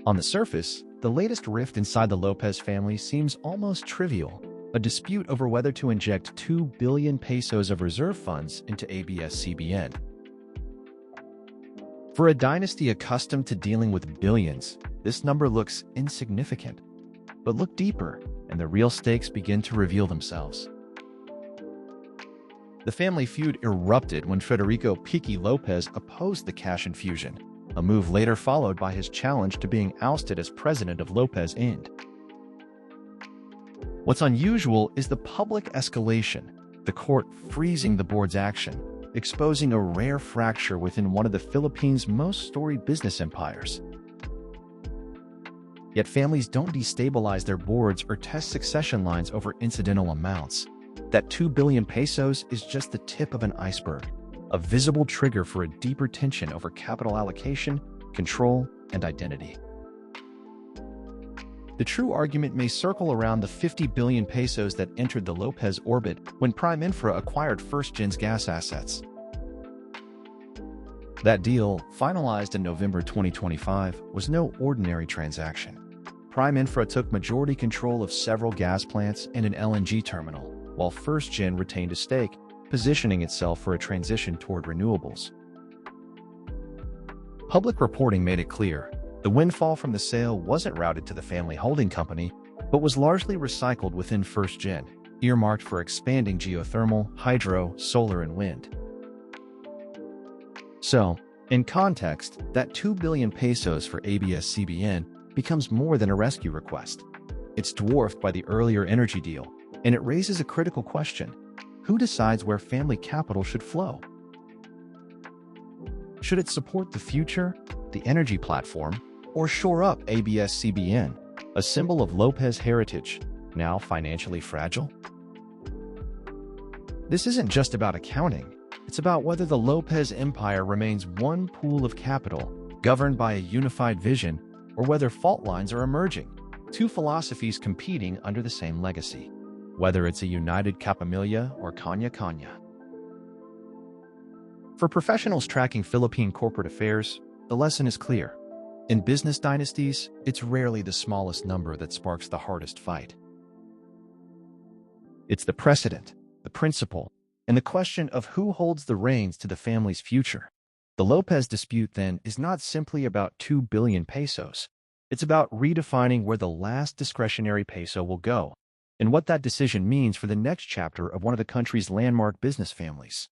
On the surface, the latest rift inside the Lopez family seems almost trivial, a dispute over whether to inject 2 billion pesos of reserve funds into ABS-CBN. For a dynasty accustomed to dealing with billions, this number looks insignificant. But look deeper, and the real stakes begin to reveal themselves. The family feud erupted when Federico "Piki" Lopez opposed the cash infusion, a move later followed by his challenge to being ousted as president of Lopez Inc. What's unusual is the public escalation, the court freezing the board's action, exposing a rare fracture within one of the Philippines' most storied business empires. Yet families don't destabilize their boards or test succession lines over incidental amounts. That 2 billion pesos is just the tip of an iceberg, a visible trigger for a deeper tension over capital allocation, control, and identity. The true argument may circle around the 50 billion pesos that entered the Lopez orbit when Prime Infra acquired First Gen's gas assets. That deal, finalized in November 2025, was no ordinary transaction. Prime Infra took majority control of several gas plants and an LNG terminal, while First Gen retained a stake, positioning itself for a transition toward renewables. Public reporting made it clear the windfall from the sale wasn't routed to the family holding company, but was largely recycled within First Gen, earmarked for expanding geothermal, hydro, solar, and wind. So, in context, that 2 billion pesos for ABS-CBN becomes more than a rescue request. It's dwarfed by the earlier energy deal, and it raises a critical question. Who decides where family capital should flow? Should it support the future, the energy platform, or shore up ABS-CBN, a symbol of Lopez heritage, now financially fragile? This isn't just about accounting. It's about whether the Lopez empire remains one pool of capital, governed by a unified vision, or whether fault lines are emerging, two philosophies competing under the same legacy, whether it's a united Capamilya or Kanya-Kanya. For professionals tracking Philippine corporate affairs, the lesson is clear. In business dynasties, it's rarely the smallest number that sparks the hardest fight. It's the precedent, the principle, and the question of who holds the reins to the family's future. The Lopez dispute, then, is not simply about 2 billion pesos. It's about redefining where the last discretionary peso will go, and what that decision means for the next chapter of one of the country's landmark business families.